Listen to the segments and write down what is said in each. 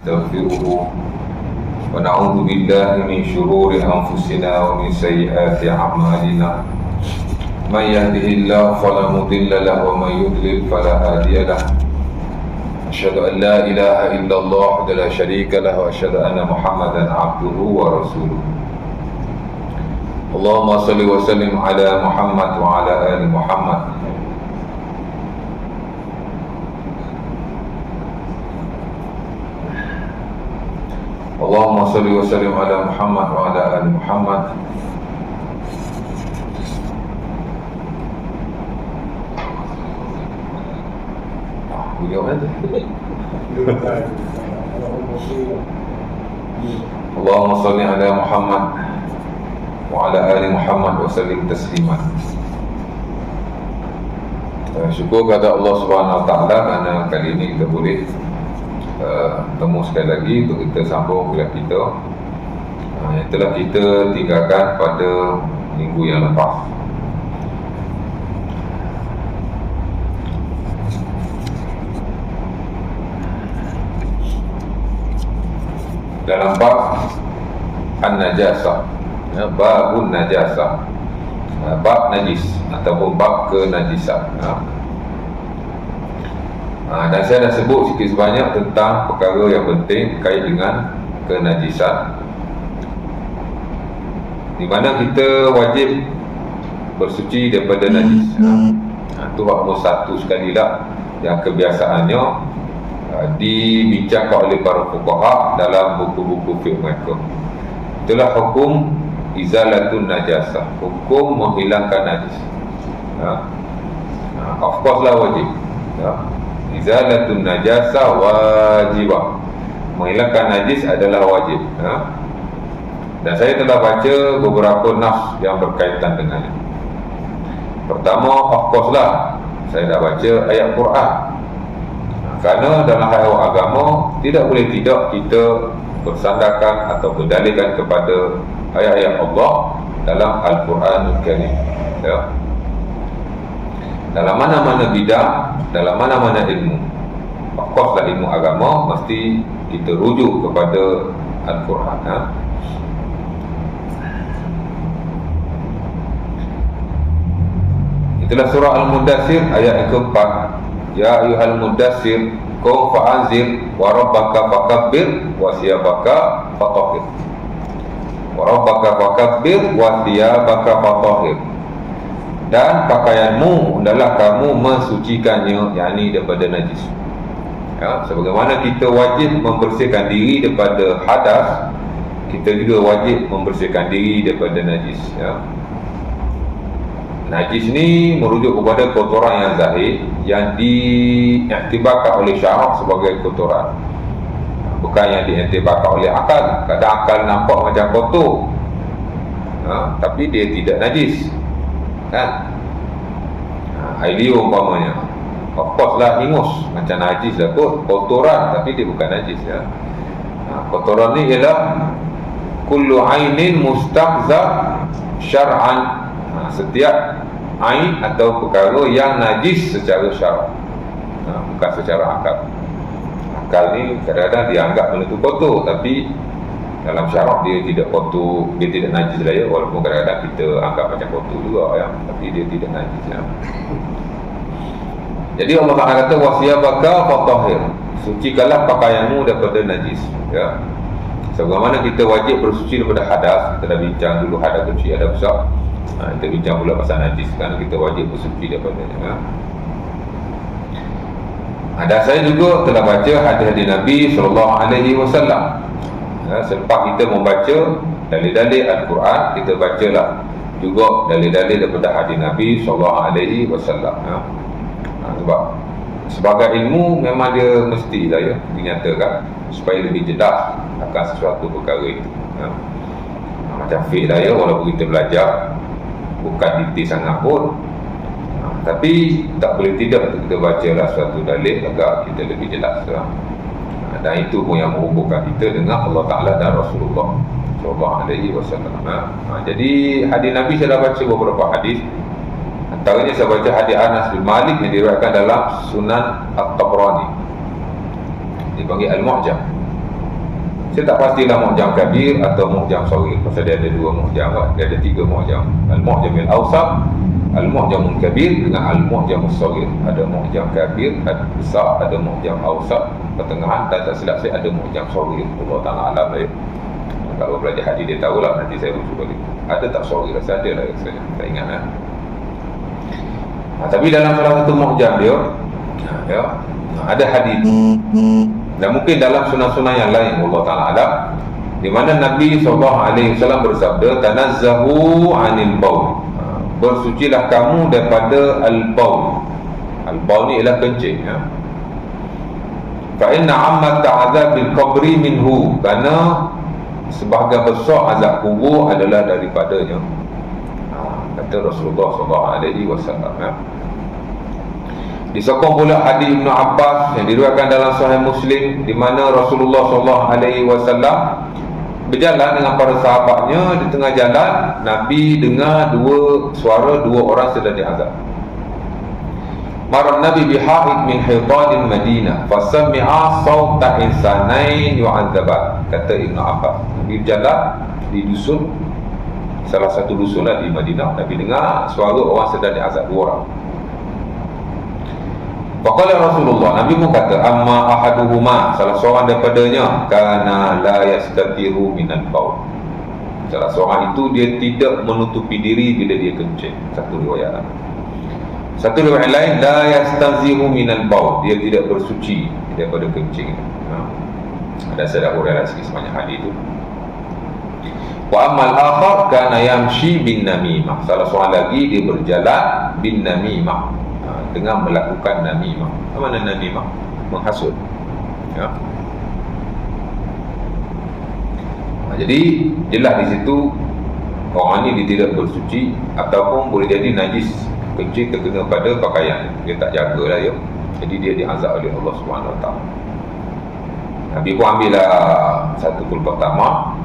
نستغفره ونعوذ بالله من شرور أنفسنا ومن سيئات أعمالنا من يهده الله فلا مضل له ومن يضلل فلا هادي له أشهد أن لا إله إلا الله وحده لا شريك له وأشهد أن محمدا عبده ورسوله اللهم صل وسلم على محمد وعلى آل محمد اللهم صل وسلم على محمد وعلى آل محمد اللهم صل على محمد وعلى آل محمد وسلم تسليما. Syukur kepada Allah Subhanahu Wa Taala kerana kali ini kita boleh bertemu sekali lagi untuk kita sambung kuliah kita yang telah kita tinggalkan pada minggu yang lepas. Dalam bab an-najasah, babun najasah, bab najis ataupun bab kenajisan. Dan saya dah sebut sikit sebanyak tentang perkara yang penting berkait dengan kenajisan, di mana kita wajib bersuci daripada najis. Itu bab nombor 1 sekali lah yang kebiasaannya dibincangkan oleh para fuqaha dalam buku-buku fiqh mereka. Itulah hukum izalatun najasah, hukum menghilangkan najis. Of course lah wajib. Izalatun najasah wajibah, menghilangkan najis adalah wajib. Dan saya telah baca beberapa nas yang berkaitan dengannya. Pertama, of course lah, saya dah baca ayat Quran. Kerana dalam hal agama tidak boleh tidak kita bersandarkan atau berdalilkan kepada ayat-ayat Allah dalam Al-Quranul Karim. Dalam mana-mana bidang, dalam mana-mana ilmu, of course lah ilmu agama, mesti kita rujuk kepada Al-Quran. Itulah surah Al-Mudaththir ayat yang keempat. Ya ayyuhal mudaththir qum fa'anzir wa rabbaka fakabbir wa thiyabaka fatahhir. Wa rabbaka fakabbir wa thiyabaka fatahhir. Dan pakaianmu adalah kamu mensucikannya, yakni daripada najis. Sebagaimana kita wajib membersihkan diri daripada hadas, kita juga wajib membersihkan diri daripada najis. Najis ni merujuk kepada kotoran yang zahir yang diiktibarkan oleh syarak sebagai kotoran, bukan yang diiktibarkan oleh akal. Kadang akal nampak macam kotor, tapi dia tidak najis, kan? Air liur umpamanya, of course lah ingus, macam najis lah kot, kotoran, tapi dia bukan najis. Kotoran ni ialah kullu ainin mustaqza syar'an, setiap ain atau perkara yang najis secara syarak, bukan secara akal. Akal ni kadang-kadang dianggap benda tu kotor, tapi dalam syarak dia tidak kotor, dia tidak najis lah, walaupun kadang-kadang kita anggap macam kotor juga, tapi dia tidak najis. Jadi Allah Ta'ala kata wasiyabaka fatahhir, sucikanlah pakaianmu daripada najis. Sebagaimana kita wajib bersuci daripada hadas, kita dah bincang dulu hadas kecil, hadas besar. Kita bincang pula pasal najis, kerana kita wajib bersuci daripadanya. Dan saya juga telah baca hadis-hadis Nabi SAW. Selepas kita membaca dalil-dalil Al-Quran, kita bacalah juga dalil-dalil daripada hadis Nabi SAW. Sebab sebagai ilmu memang dia mestilah dinyatakan supaya lebih jelas akan sesuatu perkara itu. Macam fiqh lah, walaupun kita belajar bukan detail sangat pun, tapi tak boleh tidak kita bacalah suatu dalil agar kita lebih jelas. Dan itu pun yang menghubungkan kita dengan Allah Ta'ala dan Rasulullah SAW. Jadi hadis Nabi saya dah baca beberapa hadis. Antaranya saya baca hadis Anas bin Malik yang diriwayatkan dalam Sunan At-Tabrani, dipanggil Al-Mu'jam. Saya tak pastilah mu'jam kabir atau mu'jam saghir. Pasal dia ada dua mu'jam kan? Dia ada tiga mu'jam. Al-mu'jam al-awsat, al-mu'jam al-kabir dengan al-mu'jam al-saghir. Ada mu'jam kabir, ada besar, ada mu'jam awsat, pertengahan, dan tak silap saya ada mu'jam saghir. Allah Ta'ala alam lah ya. Kalau belajar hadis dia tahulah, nanti saya rujuk balik. Ada tak saghir? Rasa ada lah saya tak ingat lah. Tapi dalam salah satu mu'jam dia ya, ada hadis. Dan mungkin dalam sunnah-sunnah yang lain Allah Ta'ala ada, di mana Nabi SAW bersabda, tanazzahu anil baul, bersucilah kamu daripada al-baul. Al-baul ni ialah kencing ya. Fa inna ammat ta'adzabil qabri minhu, kerana sebahagian besar azab kubur adalah daripadanya, kata Rasulullah SAW ya. Disokong pula hadis Ibnu Abbas yang diriwayatkan dalam Sahih Muslim, di mana Rasulullah SAW berjalan dengan para sahabatnya. Di tengah jalan, Nabi dengar suara dua orang sedang diazab. Marra Nabi biha'id min hitanil Madinah fasami'a sawta insanain yu'adzaban. Kata Ibnu Abbas, Nabi berjalan di dusun, salah satu dusun lah di Madinah. Nabi dengar suara orang sedang diazab, dua orang. Faqala Rasulullah, Nabi pun kata, amma ahaduhuma, salah seorang daripadanya, kana la yastatiru minal baul. Salah seorang itu dia tidak menutupi diri bila dia kencing. Satu riwayat. Satu riwayat lain, la yastanzihu minal baul, dia tidak bersuci daripada kencing. Ada saya dah uraikan sikit sebanyak hadis itu. Wa ammal akhar kana yamshi bin namimah. Salah seorang lagi dia berjalan bin namimah, dengan melakukan namimah. Apa makna namimah? Menghasut ya. Jadi jelas di situ orang ni dia tidak bersuci, ataupun boleh jadi najis kencing terkena pada pakaian, dia tak jagalah ya. Jadi dia diazab oleh Allah SWT. Nabi pun ambillah satu kul pertama,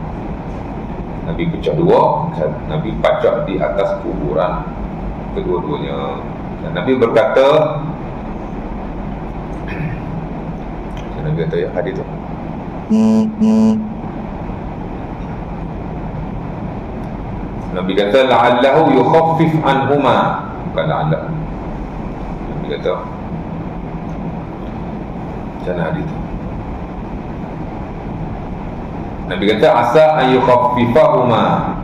Nabi pecah dua, Nabi pacak di atas kuburan kedua-duanya. Dan Nabi berkata, Nabi kata ya hadis tu, Nabi kata la'allahu yukhaffif anhuma, bukan la'allahu. Nabi kata macam mana hadis tu? Nabi kata asa an yukhaffifahuma.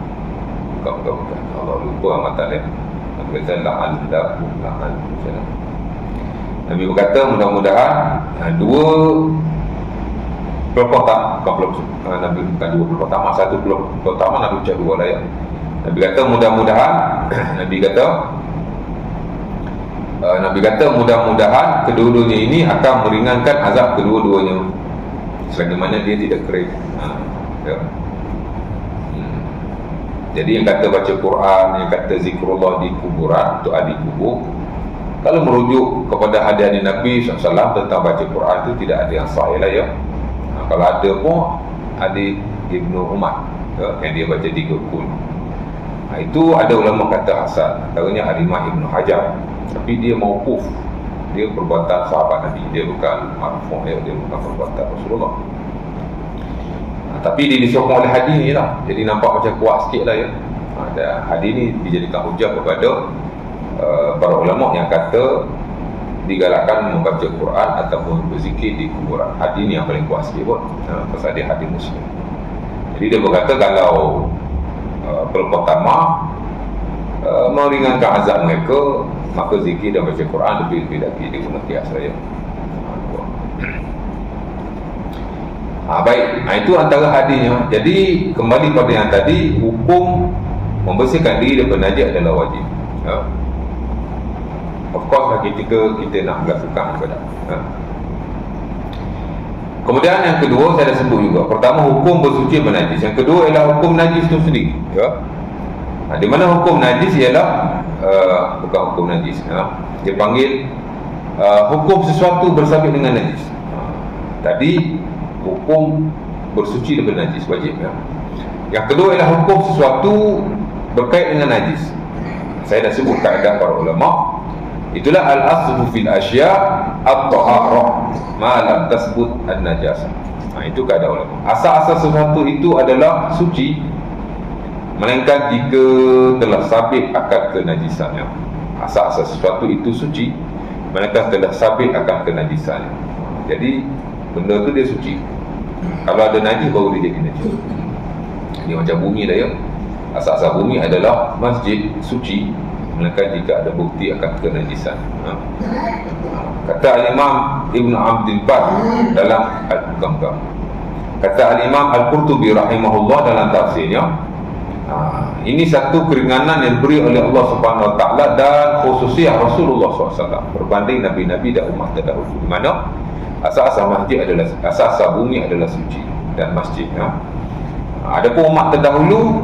Bukan. Allah lupa amat tak. Nabi kata la'allahu. Nabi berkata mudah-mudahan dua pertama, Nabi bukan dua pertama, satu pertama Nabi ucap dua lah ya. Nabi kata mudah-mudahan Nabi kata mudah-mudahan kedua-duanya ini akan meringankan azab kedua-duanya, selagi mana dia tidak kering ya. Jadi yang kata baca Quran, yang kata zikrullah di kuburan, untuk ahli kubur, kalau merujuk kepada hadis Nabi SAW tentang baca Quran itu tidak ada yang sahih lah ya. Kalau ada pun hadis Ibnu Umar ya, yang dia baca 3 kul. Itu ada ulama kata hasan, antaranya Alimah Ibnu Hajar, tapi dia mauquf, dia perbuatan sahabat Nabi, dia bukan marfu' ya, dia bukan perbuatan Rasulullah. Tapi dia disokong oleh hadis ni lah, jadi nampak macam kuat sikit lah ya. Dan hadis ni dijadikan hujah kepada para ulama yang kata digalakkan membaca Quran ataupun berzikir di kuburan. Hadis ni yang paling kuat sikit pun, pasal dia hadis Muslim. Jadi dia berkata kalau pertama meringankan azab mereka, maka zikir dan baca Quran lebih lagi dia guna kias saya. Baik, itu antara hadisnya. Jadi kembali pada yang tadi, hukum membersihkan diri daripada najis adalah wajib ya. Of course ketika kita nak melakukan ibadah ya. Kemudian yang kedua saya dah sebut juga, pertama hukum bersuci daripada najis, yang kedua ialah hukum najis itu sendiri ya. Di mana hukum najis ialah bukan hukum najis ya. Dia panggil hukum sesuatu bersabit dengan najis. Tadi hukum bersuci daripada najis wajib ya. Yang kedua ialah hukum sesuatu berkait dengan najis. Saya dah sebut kaedah para ulama, itulah al-aslu fil asya' at-taharah ma lam tasbut an-najasah. Itu kata ulama. Asas-asas sesuatu itu adalah suci, melainkan jika telah sabit akan kenajisannya. Asas-asas sesuatu itu suci, melainkan telah sabit akan kenajisannya. Jadi benda tu dia suci. Kalau ada najis baru dia jadi najis. Dia macam bumi dah ya. Asas-asas bumi adalah masjid suci, melainkan jika ada bukti akan kenajisan. Kata Al-Imam Ibn Abdul Bar dalam Al-Mukamkam. Kata Al-Imam Al-Qurtubi rahimahullah dalam tafsirnya, ini satu keringanan yang diberi oleh Allah Subhanahu Wa Taala dan khususnya Rasulullah SAW berbanding Nabi-Nabi dan umat terdahulu. Di mana asas-asas masjid adalah, asas-asas bumi adalah suci dan masjid. Adapun umat terdahulu,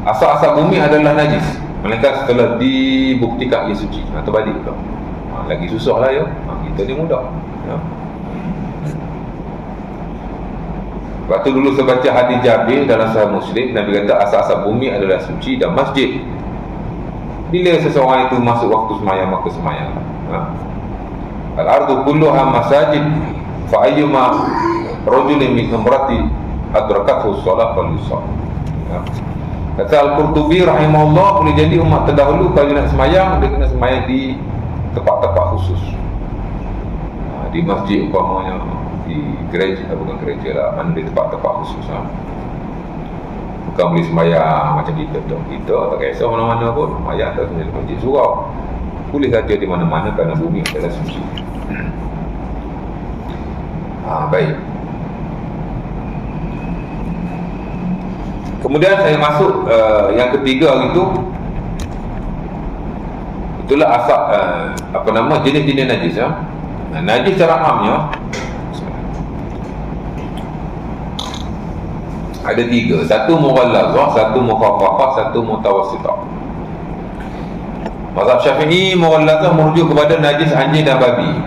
asas-asas bumi adalah najis, melainkan setelah dibuktikan ia suci. Terbalik pula. Lagi susah lah ya. Kita ni mudah ya. Waktu dulu saya baca hadis Jabir dalam Sahih Muslim, Nabi kata asas-asas bumi adalah suci dan masjid. Bila seseorang itu masuk waktu semayang, maka semayang. Al-ardu kulluha masajid fa ayyuma rajulin min imrati adrakathu shalah falyusalli. Kata Al-Qurtubi rahimahullah, boleh jadi umat terdahulu kalau nak semayang, dia kena semayang di tempat-tempat khusus. Di masjid umpamanya, di gereja, bukan gereja lah, mana di tempat-tempat khusus. Bukan boleh semayang macam kita tak kisah mana-mana pun, semayang tak semayang di masjid surau. Boleh saja di mana-mana kerana bumi adalah suci. Baik. Kemudian saya masuk yang ketiga itu, itulah asal jenis-jenis najis ya. Najis secara amnya ada tiga. Satu mughallazah, satu mukhaffafah, satu mutawassithah. Mazhab Syafi'i mughallazah merujuk kepada najis anjing dan babi.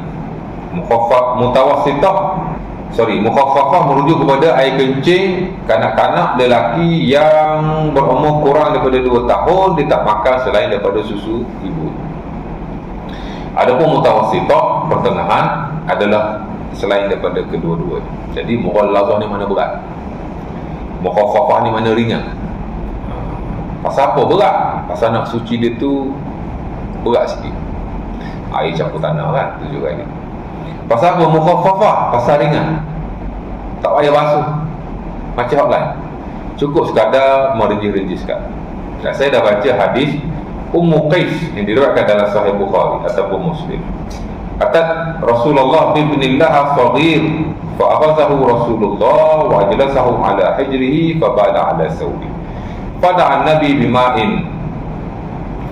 Mukhaffafah merujuk kepada air kencing kanak-kanak lelaki yang berumur kurang daripada 2 tahun, dia tak makan selain daripada susu ibu. Adapun mutawassithah, pertengahan, adalah selain daripada kedua-dua. Jadi mughallazah ni mana berat, mukhaffafah ni mana ringan. Pasal apa berat? Pasal nak suci dia tu berat sikit, air campur tanah kan, tu juga ni. Pasal apa mukhaffafah? Pasal ringan, tak payah basuh macam hak lain, cukup sekadar merenjis-renjiskan. Dan saya dah baca hadis Ummu Qais yang diriwayatkan dalam Sahih Bukhari ataupun Muslim. Kata Rasulullah ibnillah saghir fa akhadhahu Rasulullah wa ajlasahu ala hijrihi fa bala ala sawbi. Pada Nabi bima'in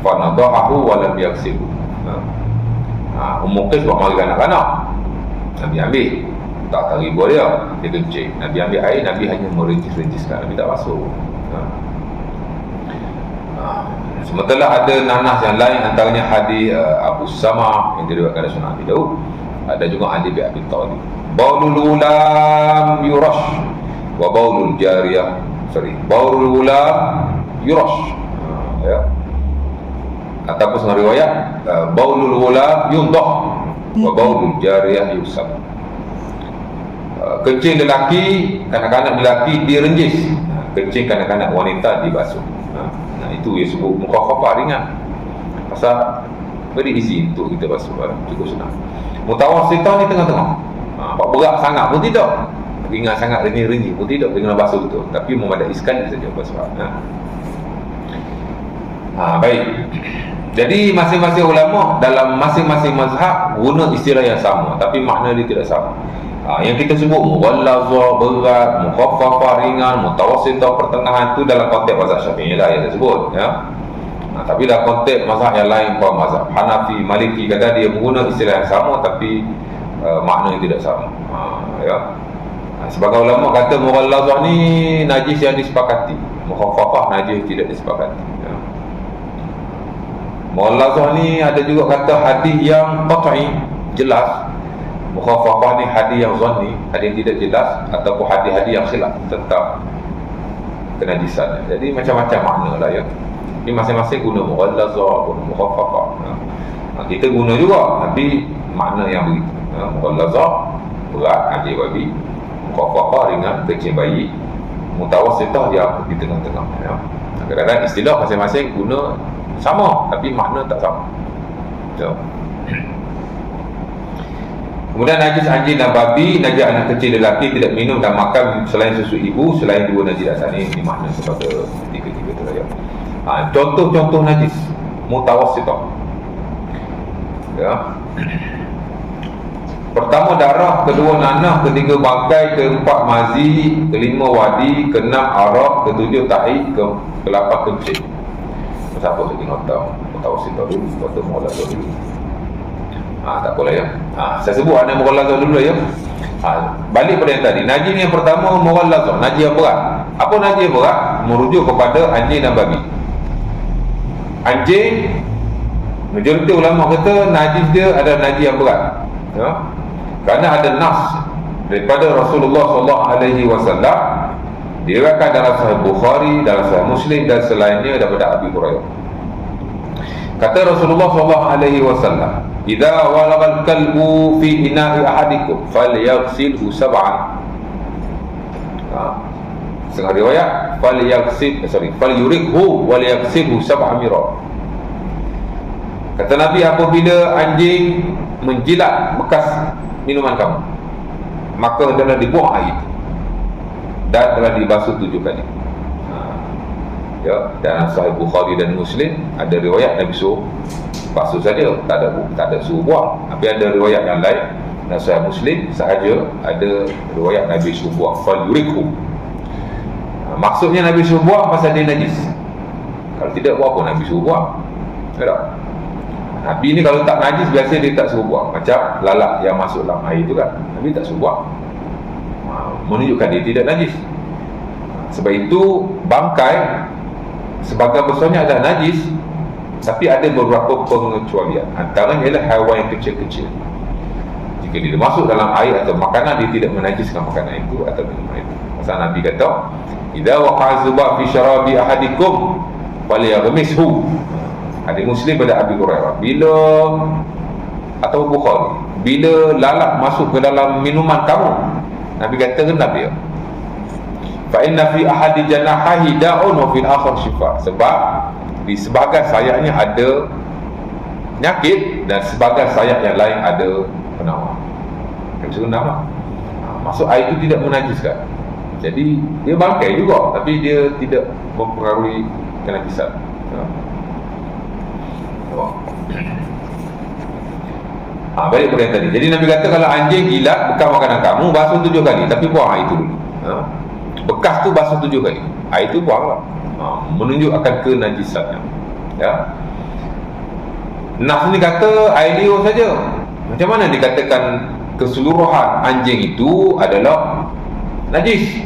fa nadahu wa lam yaghsilhu. Ummu Qais buat mari kanak-kanak, Nabi ambil, tak terima dia kencing. Nabi ambil air, Nabi hanya merenjis-renjiskan, Nabi tak basuh. Sementara ada nanas yang lain, antaranya hadis Abu Sama yang diriwayatkan oleh Sunan Abi Daud. Ada juga Ali bin Abi Thalib. Baulul ulam yurash wa baulul jariyah, baulul ulam yurash, ya. Ataupun sebuah riwayat baulul ulam yundah wa baulul jariyah yusab. Kencing lelaki, kanak-kanak lelaki direnjis, kencing kanak-kanak wanita dibasuh. Itu yang sebut mukhaffafah, ringan. Pasal beri izin untuk kita basuh, cukup senang. Mutawassithah ni tengah-tengah. Berat sangat pun tidak, ringan sangat renjis pun tidak, kena basuh betul. Tapi memadai sekali saja basuh. Baik. Jadi masing-masing ulama dalam masing-masing mazhab guna istilah yang sama, tapi makna dia tidak sama. Yang kita sebut mughallazah berat, mukhaffafah ringan, mutawassithah pertengahan, tu dalam konteks mazhab Syafi'i lah yang disebut ya. Tapi dalam konteks mazhab yang lain, mazhab Hanafi, Maliki, kata dia menggunakan istilah yang sama tapi makna yang tidak sama. Ya. Sebagai ulama kata mughallazah ni najis yang disepakati, mukhaffafah najis tidak disepakati ya. Mughallazah ni ada juga kata hadis yang qat'i, jelas. Mukhaffafah ni hadis yang zanni, hadis yang tidak jelas, ataupun hadis-hadis yang khilaf tentang kenajisan. Jadi macam-macam makna lah ya. Ini masing-masing guna mughallazah, guna mukhaffafah. Kita guna juga, tapi makna yang begitu. Mughallazah berat anjing babi, mukhafafah ringan kecil bayi, mutawassitah dia di tengah-tengah ya. Kadang-kadang istilah masing-masing guna sama tapi makna tak sama so. Kemudian najis anjing dan babi, najis anak kecil lelaki tidak minum dan makan selain susu ibu, selain dua najis dasar ini makna kepada tiga-tiga tu ya. Contoh-contoh najis mutawassitah ya. Pertama darah, kedua nanah, ketiga bangkai, keempat mazi, kelima wadi, keenam arak, ketujuh tahi, ke-8 kencing. Siapa lagi notau mutawassitah dulu, lepas mughaladzah dulu. Tak boleh ya. Saya sebut ada mughaladzah dulu ya. Balik pada yang tadi. Najis yang pertama mughaladzah, najis yang berat. Apa najis yang berat? Merujuk kepada anjing dan babi. Anjing, majoriti ulama kata najis dia adalah najis yang berat. Ya. Kerana ada nas daripada Rasulullah SAW diriwayatkan dalam Sahih Bukhari, dalam Sahih Muslim dan selainnya daripada Abi Hurairah. Kata Rasulullah SAW, "Idza walagal kalbu fi ina'i ahadikum falyaghsilhu sab'an." Setengah riwayat falyurikhu walyaghsilhu sab'a mirah. Kata Nabi, apabila anjing menjilat bekas minuman kamu, maka adalah dibuang air itu dan telah dibasuh 7 kali. Ya, dalam Sahih Bukhari dan Muslim ada riwayat Nabi suruh basuh saja, tak ada suruh buang. Tapi ada riwayat yang lain dalam Sahih Muslim sahaja ada riwayat Nabi suruh buang, fal yurikhu. Maksudnya Nabi suruh buang pasal dia najis. Kalau tidak, buat apa Nabi suruh buang? Tak. Nabi ni kalau tak najis biasa dia tak suruh buang. Macam lalat yang masuk dalam air tu kan, Nabi tak suruh buang, menunjukkan dia tidak najis. Sebab itu bangkai sebagai besarnya adalah najis, tapi ada beberapa pengecualian. Antaranya ialah haiwan yang kecil-kecil. Jika dia masuk dalam air atau makanan, dia tidak menajiskan makanan itu atau minuman itu. Pasal Nabi kata, "Idza waqa'a dzubab fi syarabi ahadikum falyaghmishu." Hadis Muslim pada Abi Hurairah. Bila atau Bukhari, bila lalat masuk ke dalam minuman kamu, Nabi kata kena dia. Fa inna fi ahadi janahihi da'un wa fil akhar shifa. Sebab di sebahagian sayapnya ada penyakit dan sebahagian sayap yang lain ada penawar. Itu nama. Masuk air itu tidak menajiskan. Jadi dia bangkai juga, tapi dia tidak mempengaruhi kenajisan. Balik pada yang tadi. Jadi Nabi kata kalau anjing jilat bekas makanan kamu, basuh 7 kali, tapi buang air itu dulu. Bekas tu basuh 7 kali, air itu buanglah. Menunjuk akan kenajisannya. Ya. Nas ni kata air liur saja. Macam mana dikatakan keseluruhan anjing itu adalah najis?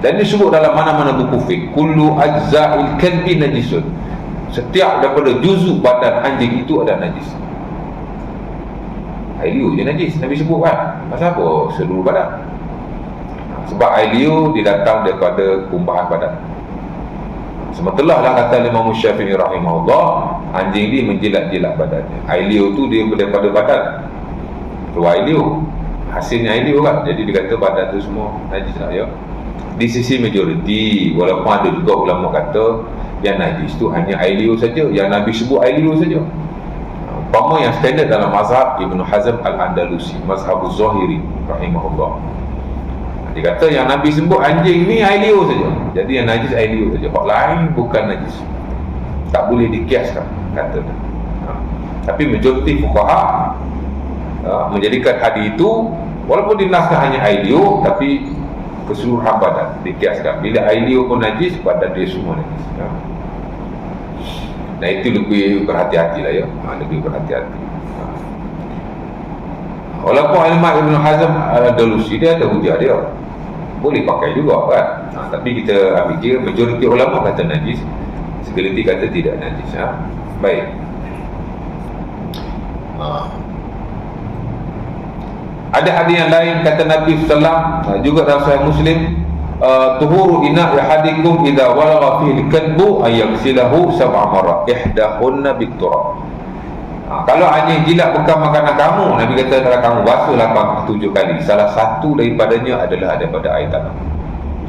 Dan disebut dalam mana-mana buku fiqh, kullu ajza'il kalbi najisun. Setiap daripada juzuk badan anjing itu ada najis. Air liur je najis, Nabi sebut kan. Pasal apa? Seluruh badan. Sebab air liur dia datang daripada kumbahan badan. Semetelah lah kata Imam Syafi'i rahimahullah, anjing ni menjilat-jilat badannya. Air liur tu dia daripada badan, keluar air liur, hasilnya air liur kan. Jadi dia kata badan tu semua najis lah ya. Di sisi majoriti, walaupun ada juga ulama kata yang najis tu hanya air liur saja, yang Nabi sebut air liur saja. Umpama yang standard dalam mazhab Ibn Hazm Al-Andalusi, mazhabuz Zahiri rahimahullah, dia kata yang Nabi sebut anjing ni air liur saja. Jadi yang najis air liur saja, hak lain bukan najis, tak boleh dikiaskan kata dia. Tapi majoriti fuqaha menjadikan hadis itu walaupun dinaskan hanya air liur, tapi keseluruhan badan dikiaskan. Bila air liur pun najis, badan dia semua najis. Nah itu lebih berhati-hati lah ya. Lebih berhati-hati. Walaupun ilmu Ibn Hazm Al-Andalusi dia ada hujah dia, boleh pakai juga kan. Tapi kita ambil kira majoriti ulama kata najis, segelintir kata tidak najis. Baik. Ada hadis yang lain kata Nabi SAW juga dalam Sahih Muslim, tuhuru ina yahadikum idza walagha fihi al-kalbu ay yaghsilahu sab'a marrat ihdahunna bit-turab. Kalau anjing jilat bekas makanan kamu, Nabi kata kalau kamu basuhlah 7 kali. Salah satu daripadanya adalah daripada air tanam.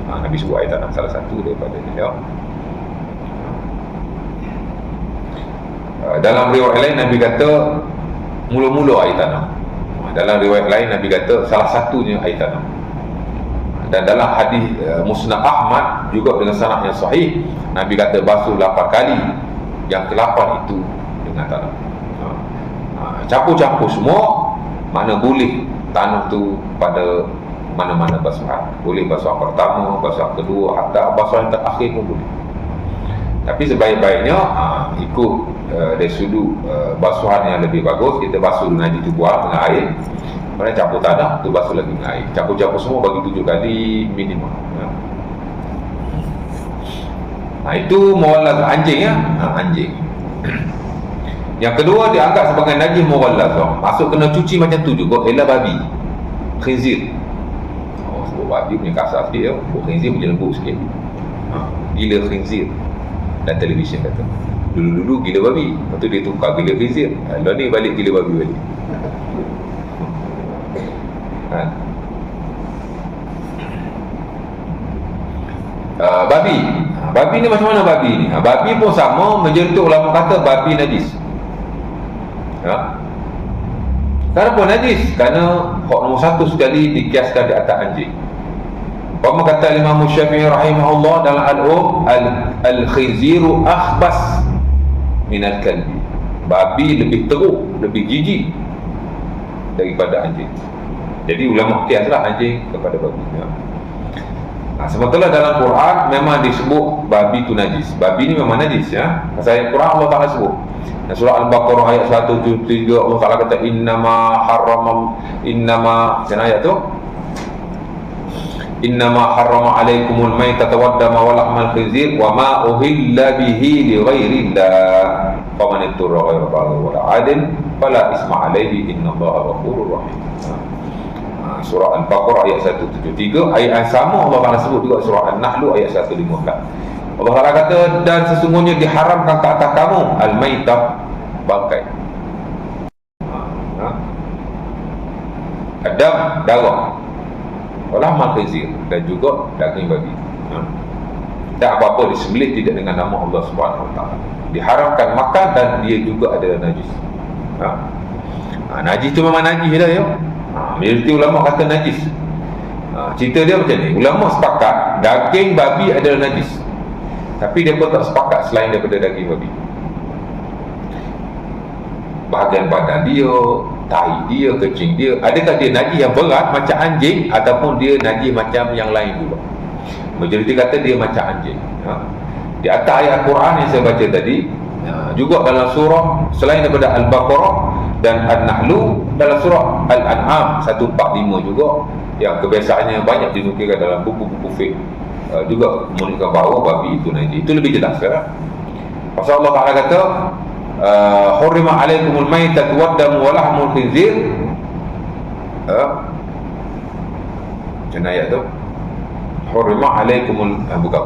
Nabi sebut air tanam salah satu daripadanya, ya. Dalam riwayat lain Nabi kata mula-mula air tanam. Dalam riwayat lain Nabi kata salah satunya air tanam. Dan dalam hadis Musnad Ahmad juga dengan sanad yang sahih, Nabi kata basuh 8 kali, yang ke-8 itu dengan tanam. Campur-campur semua, mana boleh tanam tu pada mana-mana basuhan. Boleh basuhan pertama, basuhan kedua, hatta basuhan terakhir pun boleh. Tapi sebaik-baiknya ikut dari sudut basuhan yang lebih bagus, kita basuh dengan najis tu buang dengan air, kemudian campur tanah tu basuh lagi dengan air. Campur-campur semua bagi 7 kali minimum. Itu muwallaz anjing, ya. Anjing. Yang kedua dianggap sebagai najis mughallaz. Maksud kena cuci macam tu juga ialah babi, khinzir. Sebut babi punya kasar sikit, ya. Khinzir punya lembut sikit. Gila khinzir. Dan televisyen kata dulu-dulu gila babi, lepas tu dia tukar gila khinzir. Lalu ni balik gila babi balik. Babi ni macam mana babi ni? Babi pun sama, majoriti ulama kata babi najis. Kenapa najis? Kerana hak nombor 1 sekali dikiaskan di atas anjing. Apa kata Imam Syafi'i rahimahullah dalam al-khinziru akhbas minal kalbi. Babi lebih teruk, lebih jijik daripada anjing. Jadi ulama kiaslah anjing kepada babi. Sementara dalam Quran memang disebut babi itu najis. Babi ni memang najis, ya. Pasal Quran Allah Ta'ala sebut. Surah Al-Baqarah ayat 173 Allah Ta'ala kata innama ayat tu innama harrama alaikumul maitata waddama wa lahmal khinzir wa ma uhilla bihi li ghairillah faman ittara ghaira baghin wala 'adin fala isma alaihi innallaha ghafurur rahim. Surah Al-Baqarah ayat 173. Ayat yang sama Allah Ta'ala sebut juga surah An-Nahl ayat 115. Allah Ta'ala kata dan sesungguhnya diharamkan ke atas kamu al-maitah, bangkai, adam, darah, walahmal khinzir, dan juga daging babi. Tak apa-apa disembelih tidak dengan nama Allah Subhanahu Wa Ta'ala. Diharamkan makan dan dia juga adalah najis. Najis tu memang najis dah, ya. Majoriti ulama kata najis. Cerita dia macam ni, ulama sepakat daging babi adalah najis, tapi dia pun tak sepakat selain daripada daging babi. Bahagian badan dia, tahi dia, kecing dia, adakah dia najis yang berat macam anjing ataupun dia najis macam yang lain juga? Majoriti kata dia macam anjing. Di atas ayat Quran yang saya baca tadi, juga dalam surah selain daripada Al-Baqarah dan An-Nahl, dalam surah Al-An'am 145 juga, yang kebiasaannya banyak dinukilkan dalam buku-buku fiqh, juga menunjukkan bahawa babi itu najis. Itu lebih jelas sekarang. Pasal Allah Ta'ala kata hurrima alaikumul maitatu waddamu wa lahmul khinzir. Macam ayat tu hurrima alaikumul bukan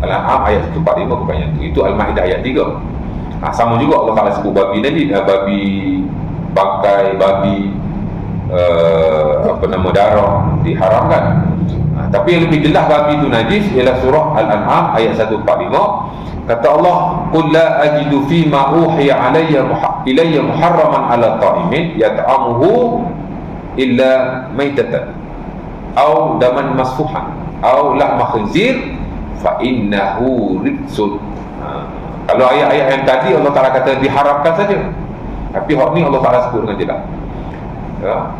Al-An'am ayat 145 bukan yang tu. Itu Al-Ma'idah ayat 3. Sama juga Allah Ta'ala sebut babi tadi, babi bangkai, babi darah diharamkan. Tapi yang lebih jelas babi itu najis ialah surah Al-An'am ayat 145. Kata Allah, qul la ajidu fi ma uhiya ilayya muharraman ala ta'imin yat'amuhu illa maitatan aw daman masfuhan aw lahma khinzir fa innahu rijsun. Kalau ayat-ayat yang tadi Allah Ta'ala kata diharamkan saja, tapi hak ni Allah Ta'ala sebut dengan jelas, ya.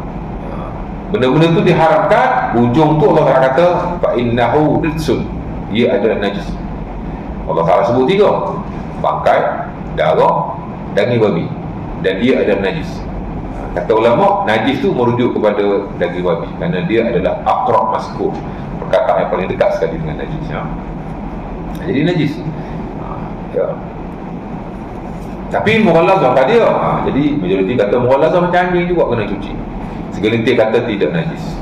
Benda-benda tu diharamkan, ujung tu Allah Ta'ala kata fa innahu rijsun, ia adalah najis. Allah Ta'ala sebut 3: bangkai, darah, daging babi, dan dia adalah najis. Kata ulama, najis tu merujuk kepada daging babi kerana dia adalah aqrab mazkur, perkataan yang paling dekat sekali dengan najis, ya. Jadi najis, ya. Tapi mughallazah tak dia. Jadi majoriti kata mughallazah macam anjing juga kena cuci. Segelintir kata tidak najis.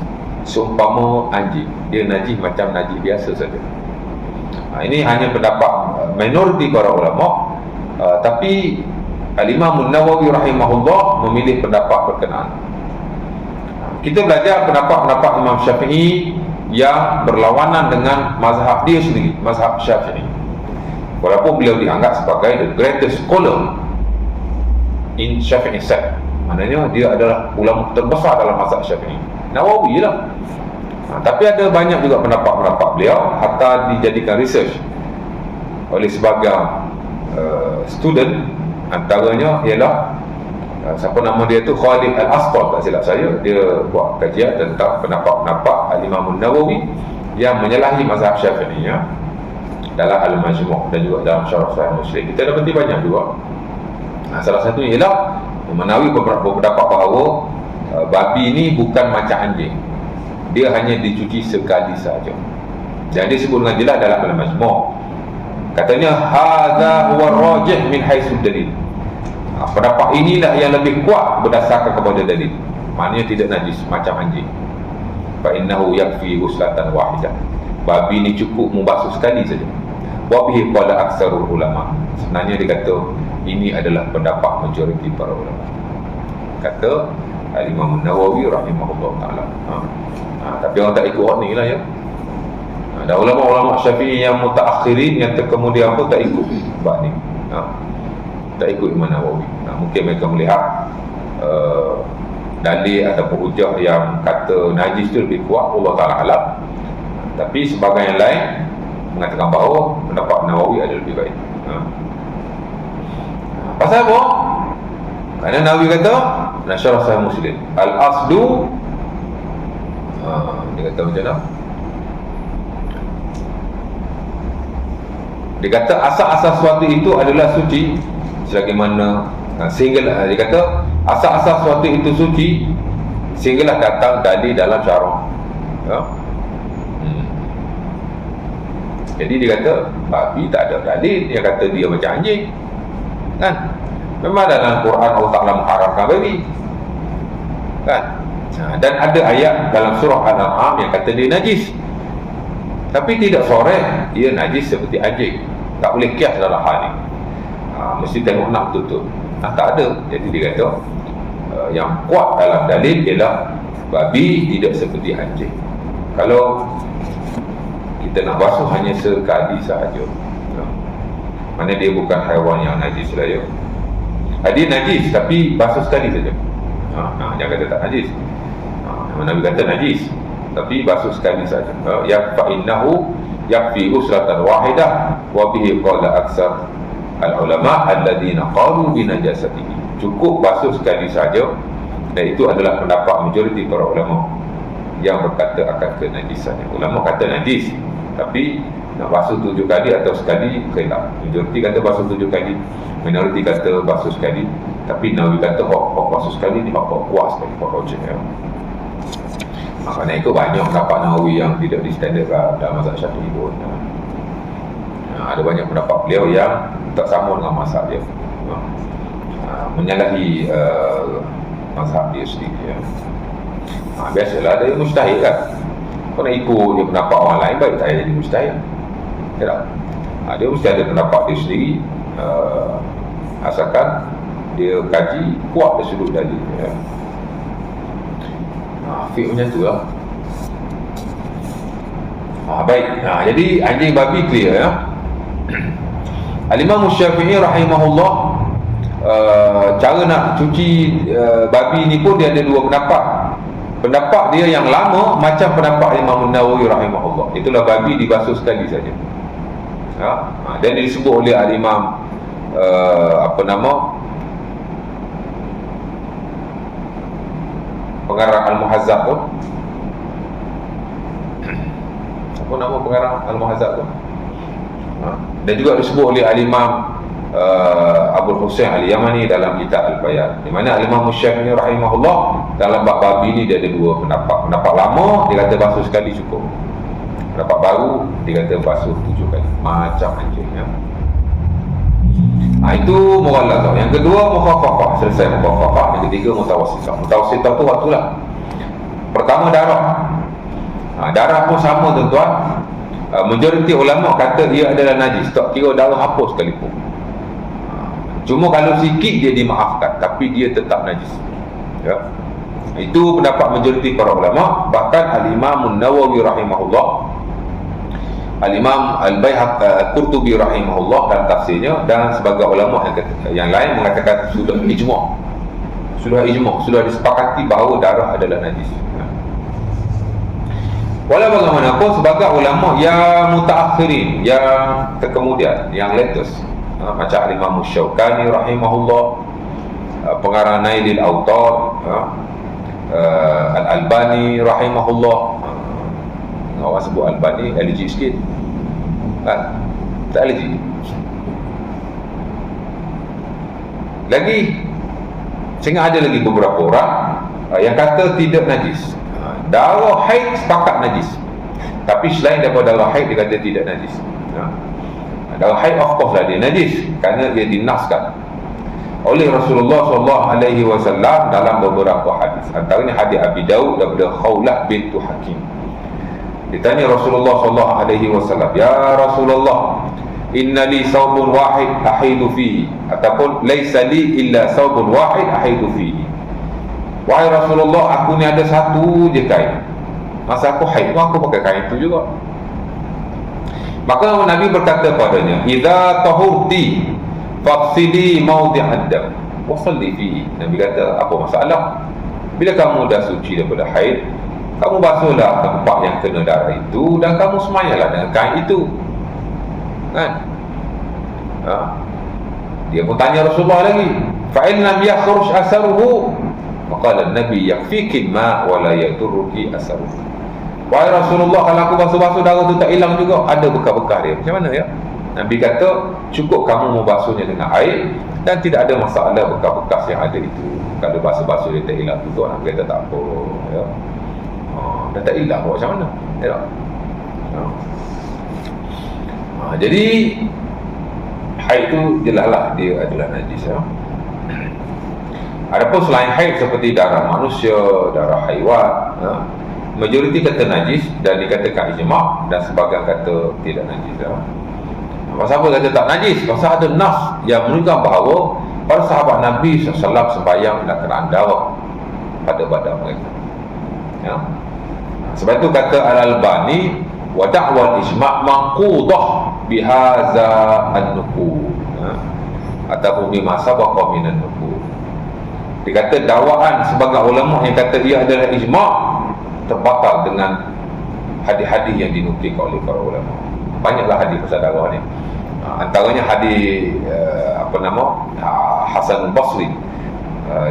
Seumpama anjing, dia najis macam najis biasa saja. Ini hanya pendapat minoriti para ulama. Tapi Al-Imam Nawawi rahimahullah memilih pendapat berkenaan. Kita belajar pendapat-pendapat Imam Syafi'i yang berlawanan dengan mazhab dia sendiri, mazhab Syafi'i. Walaupun beliau dianggap sebagai the greatest scholar in Syafi'i sect, maknanya dia adalah ulama terbesar dalam mazhab Syafi'i, Nawawi lah. Tapi ada banyak juga pendapat-pendapat beliau hatta dijadikan research oleh sebagian student. Antaranya ialah siapa nama dia tu, Khalid Al-Asqar, tak silap saya. Dia buat kajian tentang pendapat-pendapat Al-Imam Nawawi yang menyalahi mazhab Syafi'i ya, dalam Al-Majmu' dan juga dalam Syarah Sahih Muslim. Kita dapati banyak juga. Salah satunya ialah Imam Nawawi berpendapat bahawa babi ni bukan macam anjing, dia hanya dicuci sekali saja. Dan dia sebut dengan jelas dalam Al-Majmu', katanya hadza huwa rajih min haitsu dalil. Pendapat inilah yang lebih kuat berdasarkan kepada dalil, maknanya tidak najis macam anjing. Fa innahu yakfi ghuslatan wahidah, babi ni cukup membasuh sekali saja. Wa bihi qala aktsarul ulama, sebenarnya dia kata ini adalah pendapat majoriti para ulama, kata Al-Imam Nawawi rahimahullah taala. Tapi orang tak ikut ni lah ya. Dan ulama-ulama Syafi'i yang mutaakhirin yang terkemudian pun tak ikut bab ni. Tak ikut Imam Nawawi. Mungkin mereka melihat dalil ataupun hujah yang kata najis itu lebih kuat, Allah Ta'ala alam. Tapi sebagian yang lain mengatakan bahawa pendapat Nawawi adalah lebih baik. Pasal apa? Kerana Nawawi kata dalam Syarah Sahih Muslim, al-aslu, dia kata macam mana? Dia kata asal-asal sesuatu itu adalah suci sebagaimana sehinggalah, dia kata asal-asal sesuatu itu suci sehinggalah datang dalil dalam syarah ya? Jadi dia kata babi tak ada dalil yang kata dia macam anjing kan. Memang dalam Quran Allah Ta'ala mengharamkan babi kan. Dan ada ayat dalam surah Al-An'am yang kata dia najis, tapi tidak soreh dia najis seperti anjing. Tak boleh kias dalam hal ni. Mesti tengok nak betul-betul. Tak ada. Jadi dia kata yang kuat dalam dalil ialah babi tidak seperti anjing. Kalau kita nak basuh hanya sekali sahaja, mana dia bukan haiwan yang najis lah ya. Dia najis tapi basuh sekali saja. Jangan kata tak najis. Nabi kata najis tapi basuh sekali saja. Ya fa innahu yakfi usratan wahidah wa bihi qala aksar al-ulama alladziina qalu bi najasatihi. Cukup basuh sekali saja, dan itu adalah pendapat majoriti para ulama yang berkata akan kenajisannya. Ulama kata najis tapi nak basuh 7 kali atau sekali khilaf. Majoriti kata basuh 7 kali, minoriti kata basuh sekali. Tapi Nawawi kata hak basuh sekali ni hak kuat sekali, hak rojih ya. Maknanya itu banyak pendapat Nawawi yang tidak distandarkan dalam mazhab Syafi'i pun. Ada banyak pendapat beliau yang tak sama dengan mazhab dia, menyalahi mazhab dia sendiri ya. Biasalah ada yang mustahil kan. Kau nak ikut dia pendapat orang lain, baik tak jadi mustahil tak? Dia mesti ada pendapat dia sendiri, asalkan dia kaji kuat dari sudut dalil ya. Fiqh macam tu lah. Baik, jadi anjing babi clear ya. Al-Imam Syafi'i rahimahullah, cara nak cuci babi ni pun dia ada dua pendapat. Pendapat dia yang lama macam pendapat Imam Nawawi rahimahullah, itulah babi dibasuh sekali saja dan disebut oleh Al-Imam pengarang Al-Muhazzab pun. Apa nama pengarang Al-Muhazzab tu? Dan juga disebut oleh Al-Imam Abu Husain Al-Yamani dalam kitab Al-Bayan, di mana Al-Imam Syafi'i rahimahullah dalam bab babi ni dia ada dua pendapat. Pendapat lama dia kata basuh sekali cukup, pendapat baru dia kata basuh 7 kali macam anjing ya. Itu mughalladh. Yang kedua mukhaffafah, selesai mukhaffafah. Yang ketiga mutawassithah. Mutawassithah tu waktulah. Pertama darah. Darah pun sama tuan-tuan. Majoriti ulama kata ia adalah najis, tak kira darah apa sekalipun. Cuma kalau sikit dia dimaafkan, tapi dia tetap najis. Ya. Itu pendapat majoriti para ulama. Bahkan Al-Imam Nawawi rahimahullah, Al-Imam Al-Qurtubi rahimahullah dan tafsirnya, dan sebagai ulama yang lain mengatakan sudah ijma'. Sudah disepakati bahawa darah adalah najis. Walau bagaimanapun, sebagai ulama yang mutaakhirin, yang kemudian, yang latest, macam Imam Syaukani rahimahullah, pengarang Nailil Autar, Al-Albani rahimahullah. Orang sebut Albani LG sikit kan? Tak LG lagi. Sehingga ada lagi beberapa orang yang kata tidak najis. Darah haid sepakat najis, tapi selain daripada darah haid dia kata tidak najis. Darah haid of course lah dia najis, kerana dia dinaskan oleh Rasulullah SAW dalam beberapa hadis. Antaranya hadis Abi Daud daripada Khawlah bintu Hakim. Ditanya Rasulullah SAW, "Ya Rasulullah, inna li saubun wahid ahidu fihi," ataupun "Laisa li illa saubun wahid ahidu fihi." Wahai Rasulullah, aku ni ada satu je kain, masa aku haid aku pakai kain itu juga. Maka Nabi berkata padanya, "Idza tahurti faqsili mawdi'ad dam wa salli fihi." Nabi kata, apa masalah? Bila kamu dah suci daripada haid, kamu basuhlah tempat yang kena darah itu dan kamu semayalah dengan kain itu. Kan? Dia pun tanya Rasulullah lagi, "Fa in lam yakhruj asaruhu?" Maqala Nabi, "Yakfiki ma wa la yadurruki asaruhu." Wahai Rasulullah, kalau aku basuh-basuh darah itu tak hilang juga, ada bekas-bekas dia. Macam mana ya? Nabi kata, cukup kamu membasuhnya dengan air dan tidak ada masalah bekas-bekas yang ada itu. Kalau basuh-basuh dia tak hilang juga, Nabi kata tak apa ya. Dah tak hilang, buat macam mana? Ya. Jadi haid itu jelaslah dia adalah najis ya. Adapun selain haid seperti darah manusia, darah haiwan, majoriti kata najis dan dikatakan ijma', dan sebagian kata tidak najis ya. Pasal apa kata tak najis? Pasal ada nas yang menunjukkan bahawa para sahabat Nabi SAW sembahyang dengan keadaan darah pada badan mereka ya. Sebab itu kata Al-Albani, wa da'wal ijma' manqudah bihaza an-nuqul ataupun bima sabaqa minan nuqul. Dia kata dakwaan sebagai ulama yang kata ia adalah ijma' terbakar dengan hadis-hadis yang dinukilkan oleh para ulama. Banyaklah hadis pasal darah ni. Antaranya hadis Hasan al-Basri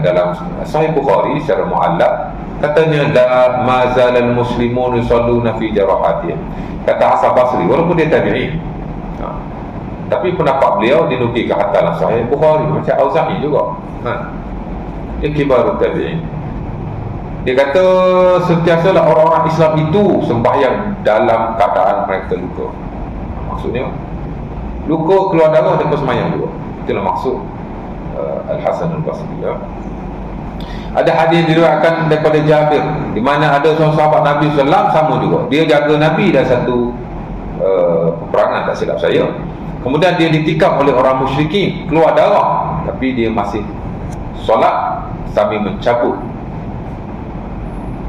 dalam Sahih Bukhari secara muallaq, katanya la mazal al-muslimun yusalluna fi jarahatihim. Kata Hasan Basri, walaupun dia tabi'in, tapi pendapat beliau dinukilkan hatta dalam Sahih Bukhari, macam Auza'i juga. Dia kibarut tabi'in. Dia kata sentiasalah orang-orang Islam itu sembahyang dalam keadaan mereka luka. Maksudnya luka keluar darah dan sembahyang juga. Itulah maksud Al-Hasan al-Basri ya. Ada hadis diriwayatkan daripada Jabir, di mana ada seorang sahabat Nabi SAW sama juga. Dia jaga Nabi dalam satu peperangan, tak silap saya. Kemudian dia ditikam oleh orang musyrikin, keluar darah, tapi dia masih solat sambil mencabut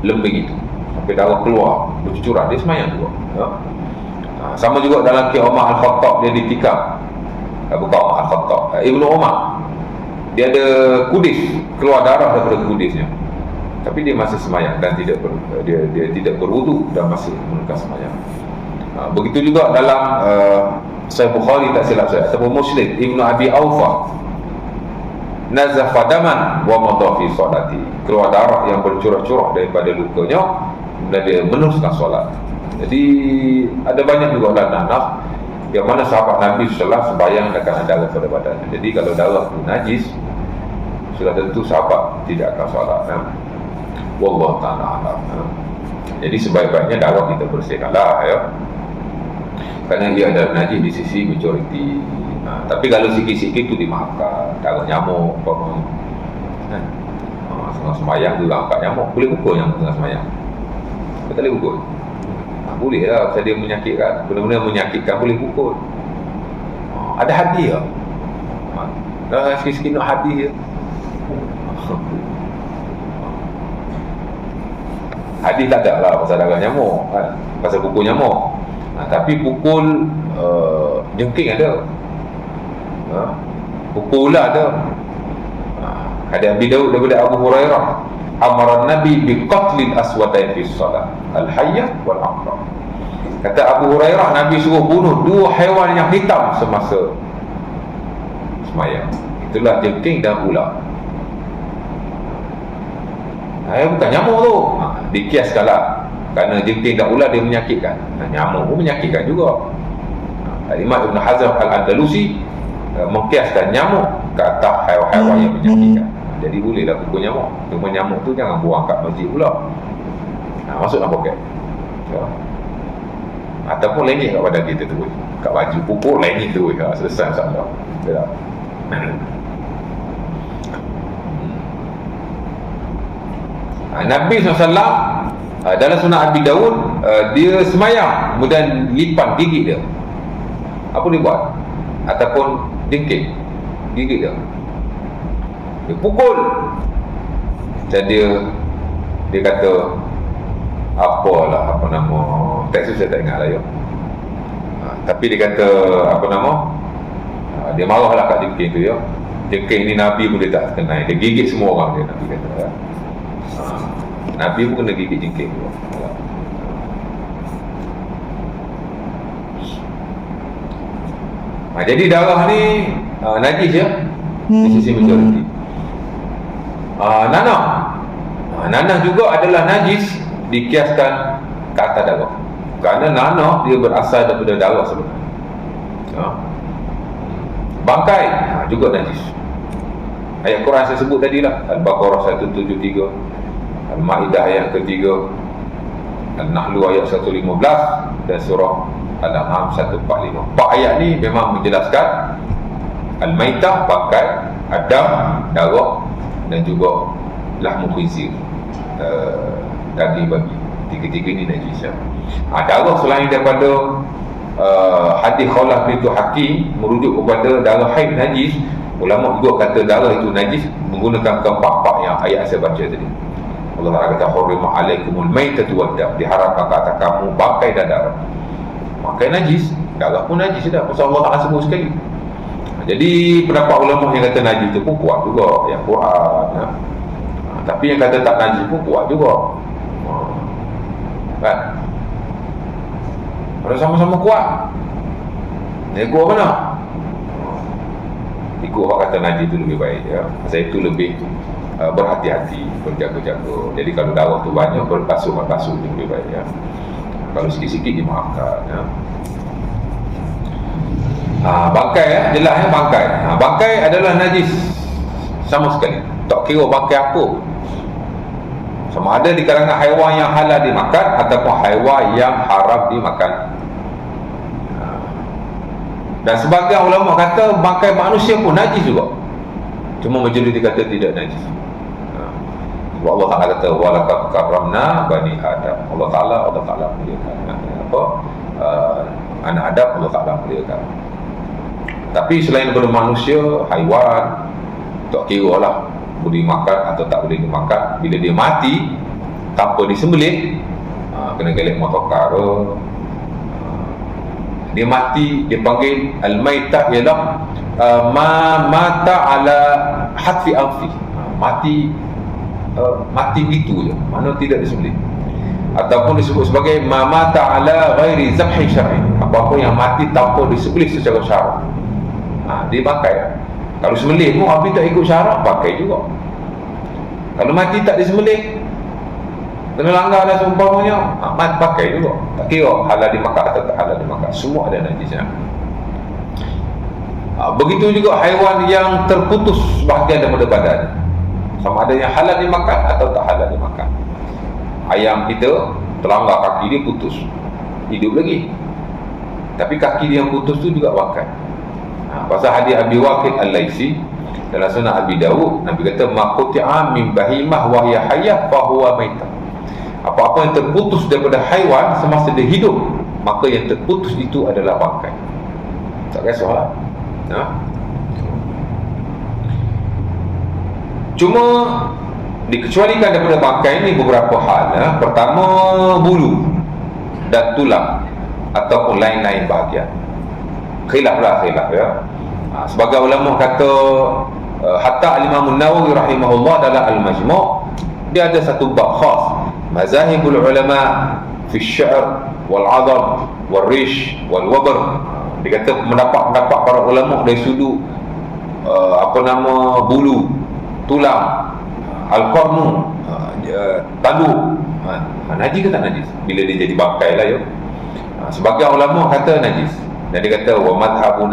lembing itu sampai darah keluar bercucuran, dia semayang juga ya. Sama juga dalam kisah Umar Al-Khattab, dia ditikam, bukan Umar Al-Khattab, Ibnu Umar, dia ada kudis, keluar darah daripada kudisnya, tapi dia masih semayang dan dia tidak berwudu dan masih menunaikan semayang. Begitu juga dalam Sahih Bukhari tak silap saya ataupun Muslim, Ibnu Abi Aufa, nazafa daman wa madha fi salati, keluar darah yang bercurah-curah daripada lukanya dan dia meneruskan solat. Jadi ada banyak juga nas yang mana sahabat Nabi sallallahu sembahyang dengan darah pada badannya. Jadi kalau darah itu najis, sudah tentu sahabat tidak akan solat. Wallahu ta'ala alam. Jadi sebaik-baiknya darah kita bersihkanlah ya, kerana dia adalah najis di sisi majoriti. Tapi kalau sikit-sikit itu dimaafkan. Darah nyamuk setengah semayang juga angkat nyamuk, boleh pukul nyamuk setengah semayang? Kita boleh pukul? Boleh lah, pasal dia menyakitkan, benar-benar menyakitkan, boleh pukul. Ada hadis lah. Sikit-sikit nak hadis je. Hadis tak ada lah pasal darah nyamuk kan? Pasal pukul nyamuk. Tapi pukul jengking ada, pukul ular ada. Hadis Abi Daud daripada Abu Hurairah, amaran Nabi bi qatlil aswadain fi salat, al-hayyah wal aqrab. Kata Abu Hurairah, Nabi suruh bunuh dua haiwan yang hitam semasa semayang. Itulah jengking dan ular. Bukan nyamuk tu. Dikiaskanlah. Kerana jengking dan ular dia menyakitkan. Nyamuk pun menyakitkan juga. Imam Ibn Hazm Al-Andalusi mengkiaskan nyamuk ke atas haiwan-haiwan yang menyakitkan. Jadi bolehlah pukul nyamuk. Cuma nyamuk tu jangan buang kat masjid pula. Masuk dalam poket. Ataupun lenyek kat badan kita tu, kat baju pukul lenyek tu. Selesai masalah. Nabi SAW dalam sunnah Abi Daud, dia semayang kemudian lipat gigi dia. Apa dia buat? Ataupun jengking gigi dia, dia pukul. Dan dia kata apalah, apa nama, teks saya tak ingat lah ya. Tapi dia kata apa nama, dia marahlah kat jengking tu ya. Jengking ni Nabi pun dia tak kenal, dia gigit semua orang dia, Nabi kata ya. Nabi pun kena gigit jengking tu. Jadi darah ni najis ya, di sisi majoriti. Nanah juga adalah najis dikiaskan ke atas darah. Kerana nanah dia berasal daripada darah sebenarnya. Bangkai juga najis. Ayat Quran saya sebut tadilah, Al-Baqarah 173, Al-Ma'idah ayat ketiga, Al-Nahlu ayat 115 dan surah Al-An'am 145. 4 ayat ni memang menjelaskan Al-Maitah, bangkai, Adam, darah, dan juga lahmu khinzir, daging babi. Tiga-tiga ni najis. Darah selain daripada hadis Khawlah bintu Hakim merujuk kepada darah haid najis, ulama juga kata darah itu najis menggunakan keempat-empat yang ayat saya baca tadi. Allah Ta'ala kata hurrima alaikumul maitatu waddam, diharamkan ke atas kamu bangkai dan darah. Bangkai najis, darah pun najis dah, pasal Allah Ta'ala sebut sekali. Jadi pendapat ulama yang kata najis tu pun kuat juga, yang Quran ya. Tapi yang kata tak najis pun kuat juga kan. Kalau sama-sama kuat, ikut mana? Ikut orang kata najis tu lebih baik ya. Saya itu lebih berhati-hati, berjaga-jaga. Jadi kalau darah tu banyak, berbasuh tu lebih baik ya. Kalau sikit-sikit dimaafkan ya. Bangkai ya, jelas ya, bangkai. Bangkai adalah najis sama sekali. Tak kira bangkai apa, sama ada di kalangan haiwan yang halal dimakan ataupun haiwan yang haram dimakan. Dan sebagian ulama kata bangkai manusia pun najis juga, cuma majoriti kata tidak najis. Allah Ta'ala kata walaqad karramna bani Adam. Allah Ta'ala muliakan anak Adam, Allah Ta'ala muliakan. Tapi selain daripada manusia, haiwan tak kira lah boleh dimakan atau tak boleh dimakan. Bila dia mati tanpa disembelih, kena gelek motorkara, dia mati, dia panggil al-maitah, ialah mata ala hatfi anfi, mati begitu je, mana tidak disembelih. Ataupun disebut sebagai mata ala ghairi zabhi syar'i, apa-apa yang mati tanpa disembelih secara syarak, dia pakai. Kalau sembelih pun habis tak ikut syarak, pakai juga. Kalau mati tak disembelih, kena langgar dan seumpamanya, pakai juga. Tak kira halal dimakan atau tak halal dimakan, semua ada najisnya. Begitu juga haiwan yang terputus bahagian daripada badan, sama ada yang halal dimakan atau tak halal dimakan. Ayam kita terlanggar kaki dia putus, hidup lagi, tapi kaki dia yang putus tu juga bangkai. Pasal hadis Abi Waqid Al-Laisi dalam sunnah Abi Daud, Nabi kata maquti'a min bahimah wa hiya hayyah fa huwa maitah. Apa-apa yang terputus daripada haiwan semasa dia hidup, maka yang terputus itu adalah bangkai. Tak kisahlah. Cuma dikecualikan daripada bangkai ini beberapa hal. Pertama, bulu dan tulang ataupun lain-lain bahagian. Khilaf ya. Sebagai ulama kata, hatta Al-Imam Nawawi rahimahullah dalam Al-Majmu' dia ada satu bab khas, mazahibul ulama fi sya'r wal 'adab wal rish wal wabr. Dia kata pendapat-pendapat para ulama dari sudut bulu, tulang, al-qarnu, tanduk, najis ke tak najis bila dia jadi bangkai lah ya. Sebagai ulama kata najis, dan dia kata wa madhabu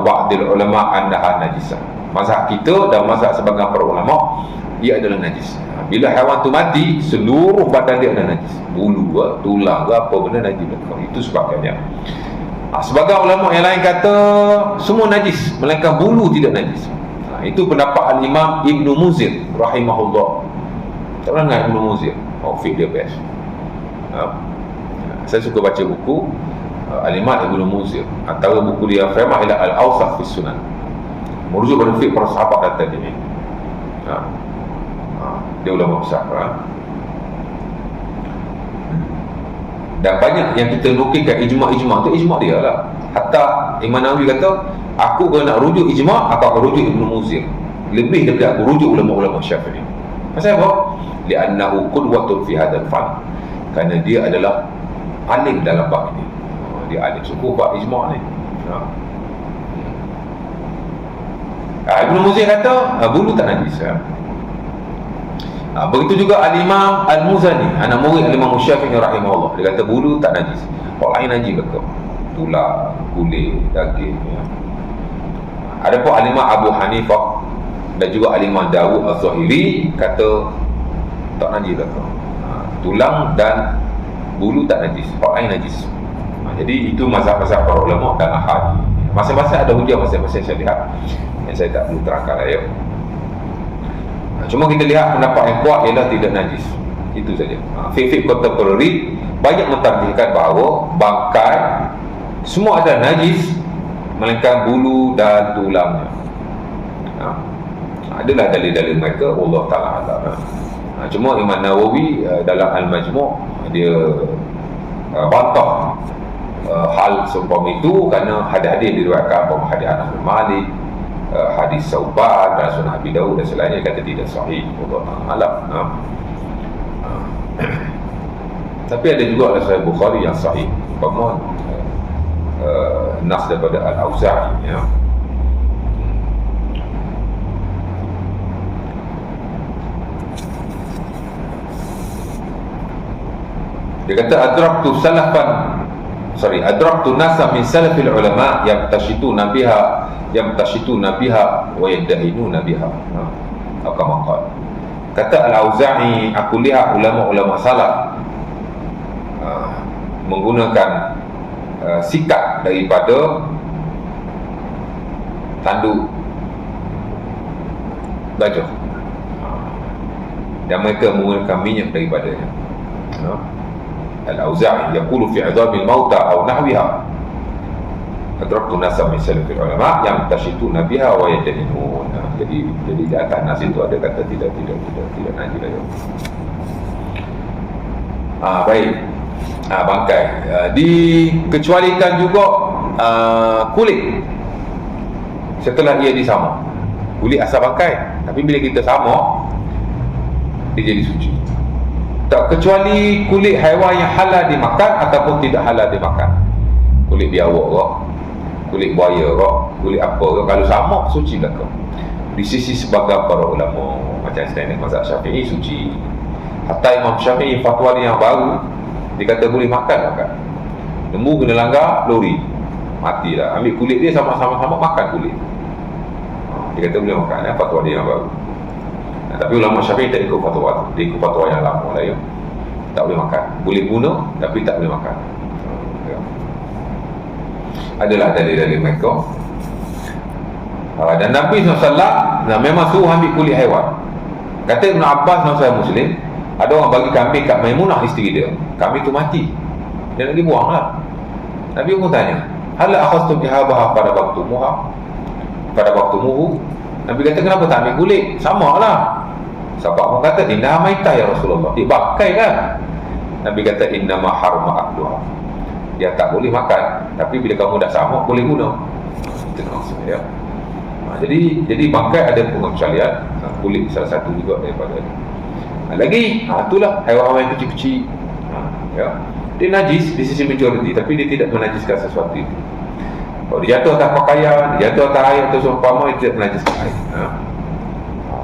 ba'dil ulama annaha najisah. Mazhab kita dan mazhab sebahagian para ulama, ia adalah najis. Bila haiwan tu mati, seluruh badan dia adalah najis. Bulu ke, tulang ke, apa benda najis. Itu sebagainya. Sebagai ulama yang lain kata semua najis, melainkan bulu tidak najis. Itu pendapat Al-Imam Ibnu Muzir rahimahullah. Tak pernah dengar Ibnu Muzir? Fiqh dia best. Saya suka baca buku Al-Imam Ibnu Muzir. Antara buku dia famous ialah Al-Awsat fi Sunan, merujuk pada fiqh para sahabat dan tabi'in. Dia ulama besar. Dan banyak yang kita nukilkan ijma' tu ijma' dia lah. Hatta Imam Nawawi kata, aku kalau nak rujuk ijma', aku akan rujuk Ibnu Muzir lebih daripada aku rujuk ulama-ulama Syafi'i. Pasal apa? Li'annahu qudwatun fi hadzal fan. Kerana dia adalah alim dalam bab ini. Dia alim suku bab ijma' ni. Ibnu Muzir kata bulu tak najis. Begitu juga Al-Imam Al-Muzani, anak murid Al-Imam Syafi'i rahimahullah. Dia kata bulu tak najis. Orang lain najis ke? Tulang, kulit, daging. Adapun Al-Imam Abu Hanifah dan juga Al-Imam Dawud Az-Zahiri kata tak najis ke? Tulang dan bulu tak najis, orang lain najis. Jadi itu mazhab-mazhab para ulama dan ahad. Masing-masing ada hujah masing-masing, saya lihat. Yang saya tak perlu terangkan lah ya. Cuma kita lihat pendapat yang kuat ialah tidak najis. Itu saja. Fiqh contemporary banyak mentarjihkan bahawa bangkai semua ada najis melainkan bulu dan tulangnya. Adalah dalil-dalil mereka, Allah Ta'ala alam. Cuma Imam Nawawi dalam Al-Majmu' dia bantah hal seumpama itu kerana hadis-hadis diriwayatkan bahawa hadis Anas bin Malik, hadis Sauban dan Sunan Abi Dawud dan selainnya kata tidak sahih. Allah Ta'ala alam. Tapi ada juga Sahih Bukhari yang sahih, umpama nas daripada Al-Auza'i ya. Dia kata adraktu nasa min salafil ulama yamtashituna biha wa yaddahinuna biha. Kama kata Al-Auza'i, aku lihat ulama-ulama salaf menggunakan sikat daripada tanduk gajah, dan mereka menggunakan minyak daripadanya. Al-Auza'i yaqulu fi 'idhamil mauta aw nahwiha, adraktu nasa min salafil ulama yamtashituna biha wa yaddahinun. Jadi di atas nas itu ada kata tidak najis lah. Baik. Bangkai dikecualikan juga kulit setelah ia disamak. Kulit asal bangkai, tapi bila kita samak dia jadi suci. Tak kecuali kulit haiwan yang halal dimakan ataupun tidak halal dimakan. Kulit biawak ke, kulit buaya ke, kulit apa ke, kalau samak suci tak ke? Di sisi sebagian para ulama macam standard mazhab Syafi'i suci. Hatta Imam Syafi'i fatwa dia yang baru, dia kata boleh makan. Lembu kena langgar, lori matilah. Ambil kulit dia sama-sama makan kulit. Dia kata boleh makan, fatwa dia yang baru. Tapi ulama Syafi'i tak ikut fatwa tu. Dia ikut fatwa yang lama lah ya. Tak boleh makan. Boleh bunuh tapi tak boleh makan. Adalah dalil-dalil mereka. Dan Nabi SAW memang suruh ambil kulit haiwan. Kata Ibn Abbas dalam Sahih Muslim, ada orang bagi kambing kat Maimunah isteri dia. Kambing tu mati, dia nak dibuang lah. Nabi pun tanya, hal akhastum ihabaha pada waktu muha, pada waktu muhu, Nabi kata kenapa tak ambil kulit? Sama lah. Sahabat pun kata inna maitah ya Rasulullah, dibakai kan. Nabi kata inna ma harma akluha, dia tak boleh makan, tapi bila kamu dah sama boleh guna. Itu maksudnya ya. Jadi bangkai ada pengecualian, kulit salah satu juga daripada ni. Lagi itulah haiwan yang kecil-kecil, ya. Dia najis di sisi majoriti, tapi dia tidak menajiskan sesuatu itu. Kalau dia jatuh atas pakaian, dia jatuh atas air atau seumpama, dia tidak menajiskan air.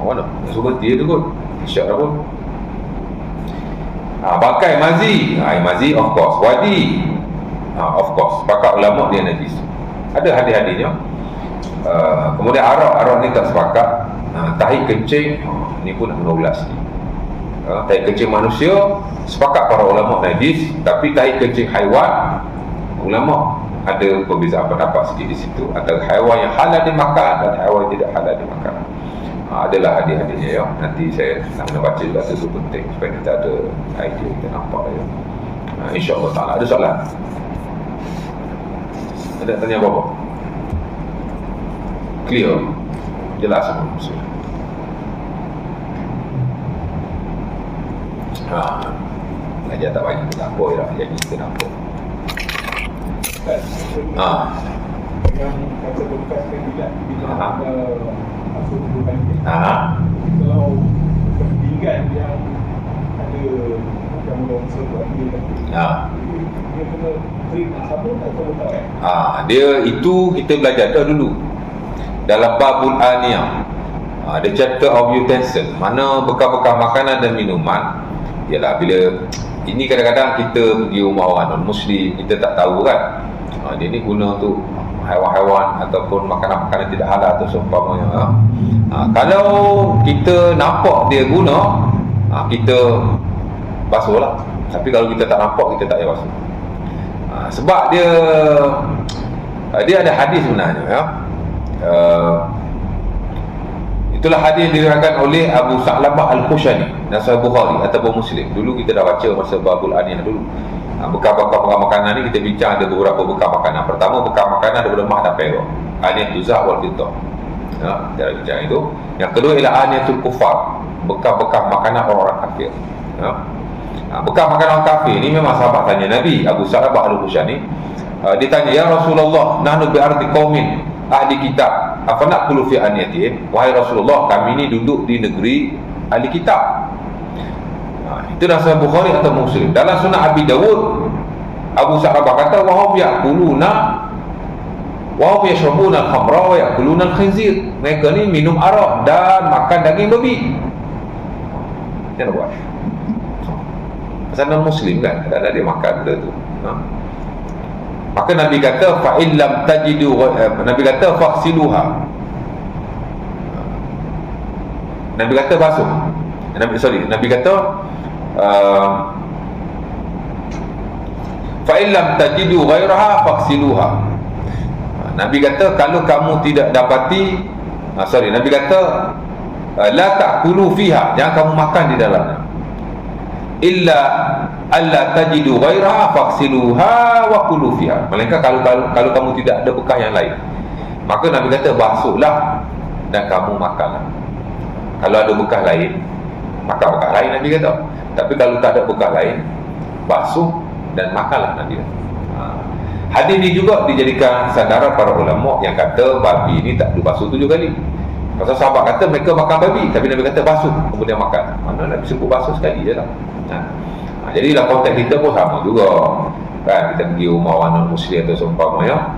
Mana? Suruh dia tu kot, isyak dah pun. Bangkai mazi, air mazi of course. Wadi, of course. Pakar ulama dia najis. Ada hadis-hadisnya. Kemudian arak ni tak sepakat. Tahi kencing, ni pun nak mengulas ni. Tahi kencing manusia sepakat para ulama najis, tapi tahi kencing haiwan, ulama ada perbezaan pendapat sikit di situ antara haiwan yang halal dimakan dan haiwan yang tidak halal dimakan. Adalah hadis-hadisnya ya. Nanti saya nak kena baca juga, itu penting supaya kita ada idea, kita nampak ya. InsyaAllah ta'ala. Ada soalan? Ada tanya apa-apa? Clear? Jelas semua maksud. Ajar tak bagi tak apa ya, jadi kita nampak. Yang kata bekas kandidat bila ada masuk bukan kalau ketinggian yang ada yang longsor dia kena treat sabun atau tak? Dia itu kita belajar dah dulu dalam babul aniyah. The chapter of utensil, mana bekas-bekas makanan dan minuman. Ialah bila ini kadang-kadang kita pergi rumah orang non-Muslim, kita tak tahu kan, dia ni guna tu haiwan-haiwan ataupun makanan-makanan tidak halal atau seumpamanya. Kalau kita nampak dia guna, kita basuh lah. Tapi kalau kita tak nampak, kita tak payah basuh. Sebab dia ada hadis sebenarnya ya. Itulah hadis diriwayatkan oleh Abu Sa'labah Al-Khushani dan Sahih Bukhari ataupun Muslim. Dulu kita dah baca masa babul aniyah dulu. Bekas-bekas makanan ni kita bincang ada beberapa bekas makanan. Pertama, bekas makanan ada lemah dan perak. Aniyatul zah wal fiddah. Kita bincang itu. Yang kedua ialah aniyatul kufar, bekas-bekas makanan orang-orang kafir. Bekas makanan orang kafir ni memang sahabat tanya Nabi. Abu Sa'labah Al-Khushani ditanya, ya Rasulullah, nahnu bi ardi qaumin ahli kitab, apa nak kulu fi aniyatihim? Wahai Rasulullah, kami ni duduk di negeri ahli kitab. Itu dah Sahih Bukhari atau Muslim. Dalam Sunan Abi Dawud, Abu Sa'labah kata, wahum ya'kuluna wahum yashrabuna al-khamra wa ya'kuluna al-khinzir. Mereka ni minum arak dan makan daging babi. Jangan buat. Pasal non-Muslim kan, ada dia makan benda tu. Maka Nabi kata fa in lam tajidu, Nabi kata faghsiluha. Nabi kata basuh. Nabi kata fa in lam tajidu ghairaha faghsiluha. Nabi kata kalau kamu tidak dapati Nabi kata la ta'kulu fiha, jangan kamu makan di dalamnya. Illa alla tajidu ghairaha faghsiluha wa kulu fiha. Melainkan kalau kamu tidak ada bekas yang lain, maka Nabi kata basuhlah dan kamu makanlah. Kalau ada bekas lain, makan bekas lain Nabi kata. Tapi kalau tak ada bekas lain, basuh dan makanlah Nabi kata. Hadis ini juga dijadikan sandaran para ulama yang kata babi ini tak perlu basuh 7 kali. Pasal sahabat kata mereka makan babi, tapi Nabi kata basuh kemudian makan. Mana Nabi sebut basuh sekali je lah. Jadi dalam konteks kita pun sama juga kan, kita pergi rumah orang non-Muslim atau seumpamanya.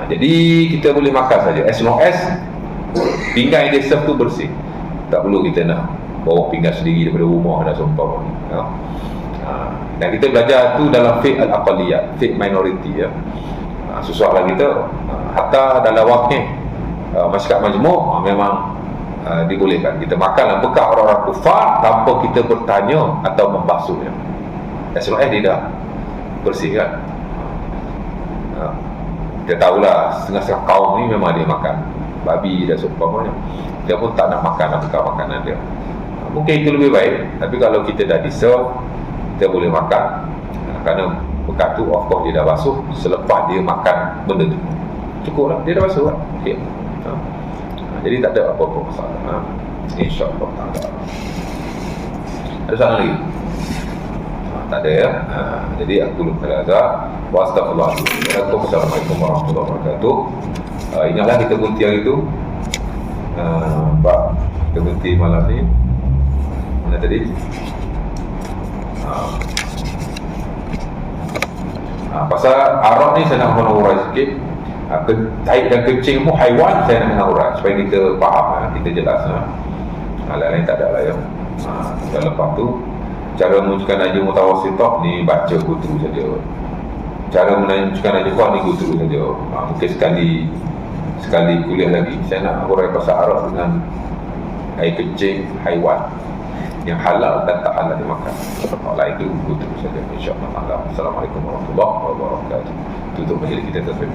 Jadi kita boleh makan saja as long as pinggan yang dia serve tu bersih. Tak perlu kita nak bawa pinggan sendiri daripada rumah dan seumpamanya ya. Dan kita belajar tu dalam fiqh al-aqaliyat, fiqh minority ya. Soalan kita hatta dalam wakil masyarakat majmuk memang dibolehkan kita makanlah bekas orang-orang kufar tanpa kita bertanya atau membasuhnya. As long as dia dah bersih kan. Kita tahulah setengah-setengah kaum ni memang dia makan babi dan seumpamanya. Dia pun tak nak makan bekas makanan dia. Mungkin itu lebih baik. Tapi kalau kita dah diserve, kita boleh makan. Kerana bekas tu of course dia dah basuh selepas dia makan benda tu. Cukup lah, dia dah basuh kan. Okay. Jadi tak ada apa-apa masalah. InsyaAllah ta'ala. Ada soalan lagi? Tak ada ya. Jadi aku lupa ada. Wassalamualaikum warahmatullahi wabarakatuh. Ingatlah kita berhenti hari itu. Pak, kita berhenti malam ni. Mana tadi? Pasal arak ni saya nak mengurai sikit. Taik dan kencing pun haiwan saya nak mengurai supaya kita faham, kita jelas. Lain-lain tak ada lah ya. Dan lepas tu cara menunjukkan najis mutawassithah ni baca kutu saja. Cara menunjukkan najis kuat ni kutu saja. Mungkin sekali kuliah lagi saya nak urai pasal arak dengan air kencing haiwan yang halal dan tak halal dimakan. Lain itu kutu saja, insya-Allah. Assalamualaikum warahmatullahi wabarakatuh. Tutup majlis kita tersebut.